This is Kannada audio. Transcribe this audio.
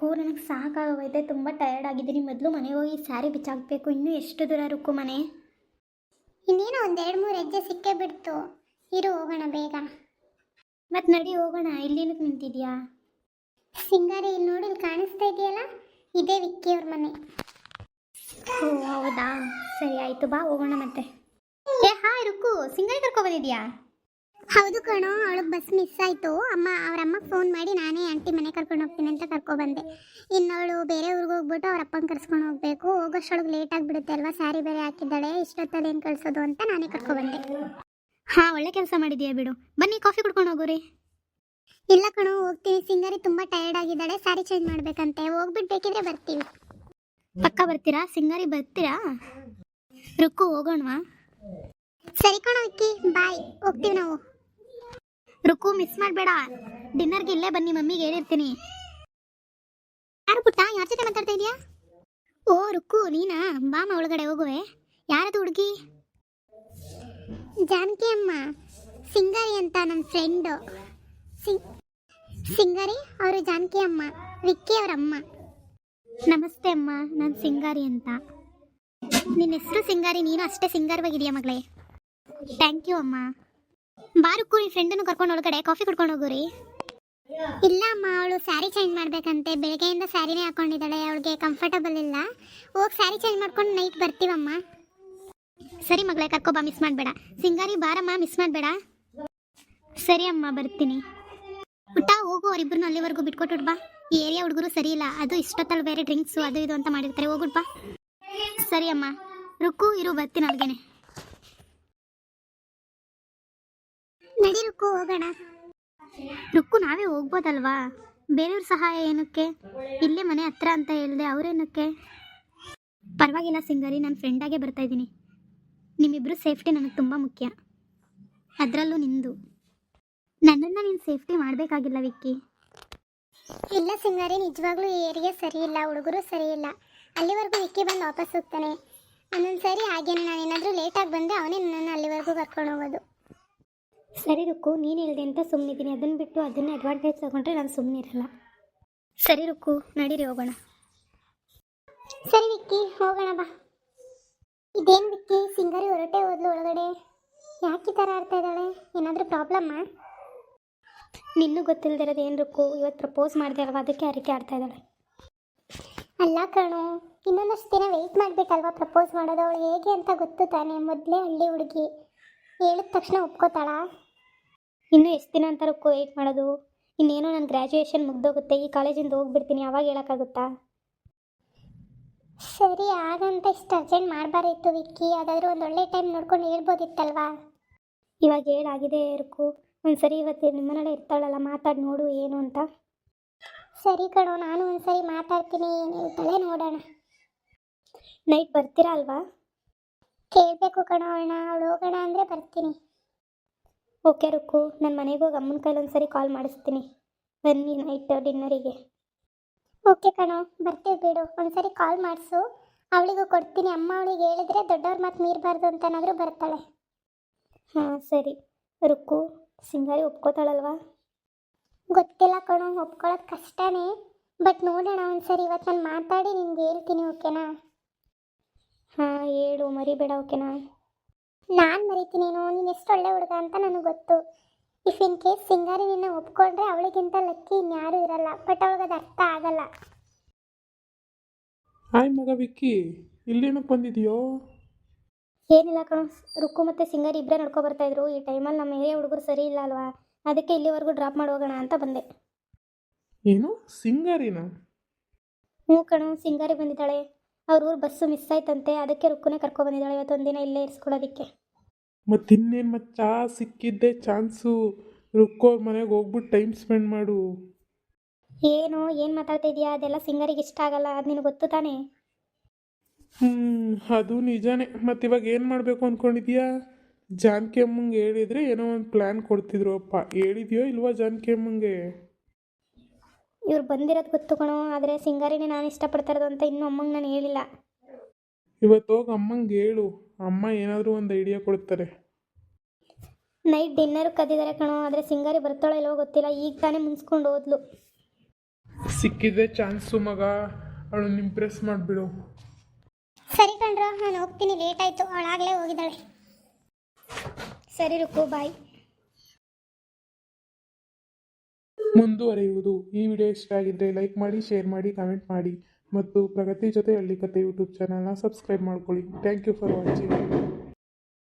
ರುಕ್ಕು, ನನಗೆ ಸಾಕಾಗೋಗೈತೆ, ತುಂಬ ಟಯರ್ಡ್ ಆಗಿದ್ದೀನಿ. ಮೊದಲು ಮನೆಗೆ ಹೋಗಿ ಸ್ಯಾರಿ ಬಿಚ್ಚಾಕಬೇಕು. ಇನ್ನೂ ಎಷ್ಟು ದೂರ ರುಕ್ಕು ಮನೆ? ಇನ್ನೇನು ಒಂದು 2-3 ಹೆಜ್ಜೆ ಸಿಕ್ಕೇ ಬಿಡ್ತು. ಇರು ಹೋಗೋಣ ಬೇಗ. ಮತ್ತು ನಡಿ ಹೋಗೋಣ. ಇಲ್ಲೇನಕ್ಕೆ ನಿಂತಿದ್ಯಾ? ಸಿಂಗಾರಿ ಇಲ್ಲಿ ನೋಡಿ, ಇಲ್ಲಿ ಕಾಣಿಸ್ತಾ ಇದೆಯಲ್ಲ, ಇದೇ ವಿಕ್ಕಿ ಅವ್ರ ಮನೆ. ಓ ಹೌದಾ, ಸರಿ ಆಯಿತು, ಬಾ ಹೋಗೋಣ. ಮತ್ತೆ ಹಾಯ್ ರುಕ್ಕು, ಸಿಂಗಾರಿ ಕರ್ಕೊಬಂದಿದ್ಯಾ? ಹೌದು ಕಣೋ, ಅವಳಿಗೆ ಬಸ್ ಮಿಸ್ ಆಯಿತು. ಅವರಮ್ಮ ಫೋನ್ ಮಾಡಿ ನಾನೇ ಆಂಟಿ ಮನೆ ಕರ್ಕೊಂಡು ಹೋಗ್ತೀನಿ ಅಂತ ಕರ್ಕೊಬಂದೆ. ಇನ್ನು ಅವಳು ಬೇರೆ ಊರಿಗೆ ಹೋಗ್ಬಿಟ್ಟು ಅವ್ರ ಅಪ್ಪನ ಕರ್ಸ್ಕೊಂಡು ಹೋಗಬೇಕು. ಹೋಗೋಷ್ಟೊಳಗೆ ಲೇಟ್ ಆಗಿಬಿಡುತ್ತೆ ಅಲ್ವಾ, ಸ್ಯಾರಿ ಬೇರೆ ಹಾಕಿದ್ದಾಳೆ, ಇಷ್ಟೊತ್ತಲ್ಲಿ ಏನು ಕಳಿಸೋದು ಅಂತ ನಾನೇ ಕರ್ಕೊಬಂದೆ. ಹಾಂ, ಒಳ್ಳೆ ಕೆಲಸ ಮಾಡಿದೀಯಾ ಬಿಡು. ಬನ್ನಿ ಕಾಫಿ ಕುಡ್ಕೊಂಡು ಹೋಗೋರಿ. ಇಲ್ಲ ಕಣೋ, ಹೋಗ್ತೀನಿ. ಸಿಂಗಾರಿ ತುಂಬ ಟಯರ್ಡ್ ಆಗಿದ್ದಾಳೆ, ಸ್ಯಾರಿ ಚೇಂಜ್ ಮಾಡ್ಬೇಕಂತೆ. ಹೋಗ್ಬಿಟ್ಟು ಬೇಕಿದ್ರೆ ಬರ್ತೀವಿ. ಪಕ್ಕ ಬರ್ತೀರಾ? ಸಿಂಗಾರಿ ಬರ್ತೀರಾ? ರುಕ್ಕು ಹೋಗೋಣವಾ? ಸರಿ ಕಣೋ ವಿಕ್ಕಿ, ಬಾಯ್, ಹೋಗ್ತೀವಿ ನಾವು. ರುಕ್ಕು ಮಿಸ್ ಮಾಡಬೇಡ. ಡಿನ್ನರ್ಗೆ ಇಲ್ಲೇ ಬನ್ನಿ, ಮಮ್ಮಿಗೆ ಹೇಳಿರ್ತೀನಿ. ಯಾರು ಪುಟ್ಟ, ಯಾರ ಜೊತೆ ಮಾತಾಡ್ತಾ ಇದೀಯಾ? ಓ ರುಕ್ಕು, ನೀನಾ? ಬಾಮ ಒಳಗಡೆ ಹೋಗುವೆ. ಯಾರದು ಹುಡುಗಿ? ಜಾನಕಿ ಅಮ್ಮ, ಸಿಂಗಾರಿ ಅಂತ ನನ್ನ ಫ್ರೆಂಡು. ಸಿಂಗಾರಿ ಅವರು ಜಾನಕಿ ಅಮ್ಮ, ವಿಕ್ಕಿ ಅವರ ಅಮ್ಮ. ನಮಸ್ತೆ ಅಮ್ಮ, ನಾನು ಸಿಂಗಾರಿ ಅಂತ. ನಿನ್ನ ಹೆಸರು ಸಿಂಗಾರಿ, ನೀನು ಅಷ್ಟೇ ಸಿಂಗಾರವಾಗಿದೆಯಾ ಮಗಳೇ. ಥ್ಯಾಂಕ್ ಯು ಅಮ್ಮ. ಬಾ ರುಕ್ಕು, ನಿನ್ನ ಫ್ರೆಂಡನ್ನು ಕರ್ಕೊಂಡು ಒಳಗಡೆ ಕಾಫಿ ಕುಡ್ಕೊಂಡು ಹೋಗೋರಿ. ಇಲ್ಲ ಅಮ್ಮ, ಅವಳು ಸ್ಯಾರಿ ಚೇಂಜ್ ಮಾಡ್ಬೇಕಂತೆ. ಬೆಳಗ್ಗೆಯಿಂದ ಸ್ಯಾರಿನೇ ಹಾಕೊಂಡಿದ್ದಾಳೆ, ಅವಳಿಗೆ ಕಂಫರ್ಟಬಲ್ ಇಲ್ಲ. ಹೋಗಿ ಸ್ಯಾರಿ ಚೇಂಜ್ ಮಾಡ್ಕೊಂಡು ನೈಟ್ ಬರ್ತೀವಮ್ಮ. ಸರಿ ಮಗಳೇ, ಕರ್ಕೊಬಾ, ಮಿಸ್ ಮಾಡಬೇಡ. ಸಿಂಗಾರಿ ಬಾರಮ್ಮ, ಮಿಸ್ ಮಾಡಬೇಡ. ಸರಿ ಅಮ್ಮ, ಬರ್ತೀನಿ. ಪುಟ್ಟ ಹೋಗು, ಅವರಿಬ್ಬರನ್ನು ಅಲ್ಲಿವರೆಗೂ ಬಿಟ್ಕೊಟ್ಟು ಬಾ. ಈ ಏರಿಯಾ ಹುಡುಗರು ಸರಿ ಇಲ್ಲ, ಅದು ಇಷ್ಟೊತ್ತಲ್ಲಿ ಬೇರೆ ಡ್ರಿಂಕ್ಸು ಅದು ಇದು ಅಂತ ಮಾಡಿರ್ತಾರೆ. ಹೋಗ್ಬಿಟ್ಟು ಬಾ. ಸರಿ ಅಮ್ಮ. ರುಕ್ಕು ಇರು, ಬರ್ತೀನಿ ಅಲ್ಲಿಗೆ. ನಡಿ ರುಕ್ಕು, ಹೋಗೋಣ. ರುಕ್ಕು, ನಾವೇ ಹೋಗ್ಬೋದಲ್ವಾ? ಬೇರೆಯವ್ರ ಸಹಾಯ ಏನಕ್ಕೆ? ಇಲ್ಲೇ ಮನೆ ಹತ್ರ ಅಂತ ಹೇಳಿದೆ, ಅವರೇನಕ್ಕೆ? ಪರವಾಗಿಲ್ಲ ಸಿಂಗಾರಿ, ನಾನು ಫ್ರೆಂಡಾಗೆ ಬರ್ತಾ ಇದ್ದೀನಿ. ನಿಮ್ಮಿಬ್ಬರು ಸೇಫ್ಟಿ ನನಗೆ ತುಂಬ ಮುಖ್ಯ, ಅದರಲ್ಲೂ ನಿಂದು. ನನ್ನನ್ನು ನೀನು ಸೇಫ್ಟಿ ಮಾಡಬೇಕಾಗಿಲ್ಲ ವಿಕ್ಕಿ. ಇಲ್ಲ ಸಿಂಗಾರಿ, ನಿಜವಾಗ್ಲೂ ಈ ಏರಿಯಾ ಸರಿ ಇಲ್ಲ, ಹುಡುಗರು ಸರಿ ಇಲ್ಲ. ಅಲ್ಲಿವರೆಗೂ ವಿಕ್ಕಿ ಬಂದು ವಾಪಸ್ ಹೋಗ್ತಾನೆ. ಒಂದೊಂದು ಸರಿ ಹಾಗೇನೆ, ನಾನೇನಾದರೂ ಲೇಟಾಗಿ ಬಂದರೆ ಅವನೇ ನನ್ನನ್ನು ಅಲ್ಲಿವರೆಗೂ ಕರ್ಕೊಂಡು ಹೋಗೋದು. ಸರಿ ರುಕ್ಕು, ನೀನು ಹೇಳಿದೆ ಅಂತ ಸುಮ್ಮನಿದ್ದೀನಿ. ಅದನ್ನು ಬಿಟ್ಟು ಅದನ್ನೇ ಅಡ್ವಾಂಟೇಜ್ ತಗೊಂಡ್ರೆ ನಾನು ಸುಮ್ಮನೆ ಇರಲ್ಲ. ಸರಿ ರುಕ್ಕು, ನಡೀರಿ ಹೋಗೋಣ. ಸರಿ ವಿಕ್ಕಿ, ಹೋಗೋಣ ಬಾ. ಇದೇನು ವಿಕ್ಕಿ, ಸಿಂಗಾರಿ ಹೊರಟೆ ಹೋದ್ಲು ಒಳಗಡೆ. ಯಾಕೆ ಈ ಥರ ಆಡ್ತಾ ಇದ್ದಾಳೆ? ಏನಾದರೂ ಪ್ರಾಬ್ಲಮ್ಮಾ? ನಿನ್ನೂ ಗೊತ್ತಿಲ್ಲದಿರೋದು ಏನು ರುಕ್ಕು, ಇವತ್ತು ಪ್ರಪೋಸ್ ಮಾಡಿದೆ ಅಲ್ವಾ, ಅದಕ್ಕೆ ಅರಿಕೆ ಆಡ್ತಾ ಇದ್ದಾಳೆ. ಅಲ್ಲ ಕಣೋ, ಇನ್ನೊಂದಷ್ಟು ದಿನ ವೆಯ್ಟ್ ಮಾಡಬೇಕಲ್ವಾ ಪ್ರಪೋಸ್ ಮಾಡೋದು. ಅವಳು ಹೇಗೆ ಅಂತ ಗೊತ್ತು ತಾನೆ, ಮೊದಲೇ ಹಳ್ಳಿ ಹುಡುಗಿ, ಹೇಳಿದ ತಕ್ಷಣ ಒಪ್ಕೋತಾಳಾ? ಇನ್ನೂ ಎಷ್ಟು ದಿನ ಅಂತ ರುಕ್ಕು ವೆಯ್ಟ್ ಮಾಡೋದು? ಇನ್ನೇನೋ ನನ್ನ ಗ್ರ್ಯಾಜುಯೇಷನ್ ಮುಗ್ದೋಗುತ್ತೆ, ಈ ಕಾಲೇಜಿಂದ ಹೋಗ್ಬಿಡ್ತೀನಿ, ಅವಾಗ ಹೇಳೋಕ್ಕಾಗುತ್ತಾ? ಸರಿ, ಹಾಗಂತ ಇಷ್ಟು ಅರ್ಜೆಂಟ್ ಮಾಡಬಾರಿತ್ತು ವಿಕ್ಕಿ. ಅದಾದರೂ ಒಂದು ಒಳ್ಳೆ ಟೈಮ್ ನೋಡ್ಕೊಂಡು ಹೇಳ್ಬೋದಿತ್ತಲ್ವಾ? ಇವಾಗ ಹೇಳಾಗಿದೆ ರುಕ್ಕು. ಒಂದ್ಸರಿ ಇವತ್ತು ನಿಮ್ಮನೆಲ್ಲ ಇರ್ತಾಳಲ್ಲ, ಮಾತಾಡಿ ನೋಡು ಏನು ಅಂತ. ಸರಿ ಕಣೋ, ನಾನು ಒಂದ್ಸರಿ ಮಾತಾಡ್ತೀನಿ, ಏನು ಹೇಳ್ತಾಳೆ ನೋಡೋಣ. ನೈಟ್ ಬರ್ತೀರಾ ಅಲ್ವಾ? ಕೇಳಬೇಕು ಕಣೋ ಅವಳನ್ನ, ಅವಳು ಹೋಗೋಣ ಅಂದರೆ ಬರ್ತೀನಿ. ಓಕೆ ರುಕ್ಕು, ನನ್ನ ಮನೆಗೆ ಹೋಗಿ ಅಮ್ಮನ ಕೈಲಿ ಒಂದ್ಸರಿ ಕಾಲ್ ಮಾಡಿಸ್ತೀನಿ, ಬನ್ನಿ ನೈಟ್ ಡಿನ್ನರಿಗೆ. ಓಕೆ ಕಣೋ, ಬರ್ತೀವಿ ಬಿಡು. ಒಂದ್ಸರಿ ಕಾಲ್ ಮಾಡಿಸು, ಅವಳಿಗೂ ಕೊಡ್ತೀನಿ. ಅಮ್ಮ ಅವಳಿಗೆ ಹೇಳಿದ್ರೆ ದೊಡ್ಡವ್ರ ಮಾತು ಮೀರಬಾರ್ದು ಅಂತನಾದರೂ ಬರ್ತಾಳೆ. ಹಾಂ ಸರಿ. ರುಕ್ಕು, ಸಿಂಗಾರಿ ಒಪ್ಕೋತಾಳಲ್ವಾ? ಗೊತ್ತಿಲ್ಲ ಕಣೋ, ಒಪ್ಕೊಳ್ಳೋದು ಕಷ್ಟನೇ. ಬಟ್ ನೋಡೋಣ ಒಂದ್ಸರಿ. ಇವತ್ತು ನಾನು ಮಾತಾಡಿ ನಿನ್ಗೆ ಹೇಳ್ತೀನಿ, ಓಕೆನಾ? ಹಾಂ ಹೇಳು, ಮರಿಬೇಡ, ಓಕೆನಾ? ನಾನು ಮರಿತೀನೇನೋ, ನೀನು ಎಷ್ಟು ಒಳ್ಳೆ ಹುಡುಗ ಅಂತ ನನಗೆ ಗೊತ್ತು. ಇಫ್ ಇನ್ ಕೇಸ್ ಸಿಂಗಾರಿ ನಿನ್ನ ಒಪ್ಕೊಂಡ್ರೆ ಅವಳಿಗಿಂತ ಲಕ್ಕಿ ಇನ್ಯಾರೂ ಇರಲ್ಲ. ಬಟ್ ಅವಳಿಗದು ಅರ್ಥ ಆಗಲ್ಲ. ಹಾಯ್ ಮಗ ವಿಕ್ಕಿ, ಇಲ್ಲೇನಕ್ಕೆ ಬಂದಿದೆಯೋ? ಏನಿಲ್ಲ ಕಣೋ, ರುಕ್ಕು ಮತ್ತು ಸಿಂಗಾರಿ ಇಬ್ಬರೇ ನಡ್ಕೊ ಬರ್ತಾಯಿದ್ರು. ಈ ಟೈಮಲ್ಲಿ ನಮ್ಮ ಏರಿಯಾ ಹುಡುಗರು ಸರಿ ಇಲ್ಲ ಅಲ್ವಾ, ಅದಕ್ಕೆ ಇಲ್ಲಿವರೆಗೂ ಡ್ರಾಪ್ ಮಾಡಿ ಹೋಗೋಣ ಅಂತ ಬಂದೆ. ಏನು, ಸಿಂಗಾರಿನ? ಹ್ಞೂ ಕಣೋ, ಸಿಂಗಾರಿ ಬಂದಿದ್ದಾಳೆ. ಅವ್ರ ಊರು ಬಸ್ಸು ಮಿಸ್ ಆಯ್ತಂತೆ, ಅದಕ್ಕೆ ರುಕ್ಕುನೇ ಕರ್ಕೊಬಂದಿದ್ದಾಳೆ ಇವತ್ತೊಂದಿನ ಇಲ್ಲೇ ಇರಿಸ್ಕೊಳ್ಳೋದಕ್ಕೆ. ಮತ್ತಿನ್ನೇನು ಮಚ್ಚ, ಸಿಕ್ಕಿದ್ದೆ ಚಾನ್ಸು. ರುಕ್ಕೋರ್ ಮನೆಗೆ ಹೋಗ್ಬಿಟ್ಟು ಟೈಮ್ ಸ್ಪೆಂಡ್ ಮಾಡು. ಏನು ಮಾತಾಡ್ತಾ ಇದೆಯಾ? ಅದೆಲ್ಲ ಸಿಂಗಾರಿಗೆ ಇಷ್ಟ ಆಗಲ್ಲ, ಅದು ನಿನಗೆ ಗೊತ್ತು ತಾನೇ. ಅದು ನಿಜಾನೇ. ಮತ್ತು ಇವಾಗ ಏನು ಮಾಡಬೇಕು ಅಂದ್ಕೊಂಡಿದ್ಯಾ? ಜಾನಕಿ ಅಮ್ಮಂಗೆ ಹೇಳಿದರೆ ಏನೋ ಒಂದು ಪ್ಲ್ಯಾನ್ ಕೊಡ್ತಿದ್ರು ಅಪ್ಪ. ಹೇಳಿದ್ಯೋ ಇಲ್ವಾ ಜಾನಕಿ ಅಮ್ಮಂಗೆ? ಇವ್ರು ಬಂದಿರೋದು ಗೊತ್ತು ಕಣೋ, ಆದರೆ ಸಿಂಗಾರಿನೇ ನಾನು ಇಷ್ಟಪಡ್ತಾ ಇರೋದು ಅಂತ ಇನ್ನೂ ಅಮ್ಮಂಗೆ ನಾನು ಹೇಳಿಲ್ಲ. ಇವತ್ತು ಹೋಗಿ ಅಮ್ಮಂಗೆ ಹೇಳು, ಅಮ್ಮ ಏನಾದರೂ ಒಂದು ಐಡಿಯಾ ಕೊಡ್ತಾರೆ. ನೈಟ್ ಡಿನ್ನರ್ ಕದ್ದಿದ್ದಾರೆ ಕಣೋ, ಆದರೆ ಸಿಂಗಾರಿ ಬರ್ತಾಳೋ ಇಲ್ವೋ ಗೊತ್ತಿಲ್ಲ. ಈಗ ತಾನೇ ಮುನ್ಸ್ಕೊಂಡು ಹೋದ್ಲು. ಸಿಕ್ಕಿದ್ರೆ ಚಾನ್ಸು ಮಗ, ಅವಳನ್ನ ಇಂಪ್ರೆಸ್ ಮಾಡಿಬಿಡು. ಸರಿ ಕಣ್ರೋ, ನಾನು ಹೋಗ್ತೀನಿ, ಲೇಟ್ ಆಯಿತು, ಅವಳಾಗಲೇ ಹೋಗಿದ್ದಾಳೆ. ಸರಿ ರುಕ್ಕು, ಬಾಯ್. ಮುಂದುವರಿಯುವುದು. ಈ ವಿಡಿಯೋ ಇಷ್ಟ ಆಗಿದ್ದರೆ ಲೈಕ್ ಮಾಡಿ, ಶೇರ್ ಮಾಡಿ, ಕಮೆಂಟ್ ಮಾಡಿ ಮತ್ತು ಪ್ರಗತಿ ಜೊತೆ ಹಳ್ಳಿ ಕತೆ ಯೂಟ್ಯೂಬ್ ಚಾನಲ್ನ ಸಬ್ಸ್ಕ್ರೈಬ್ ಮಾಡ್ಕೊಳ್ಳಿ. Thank you for watching.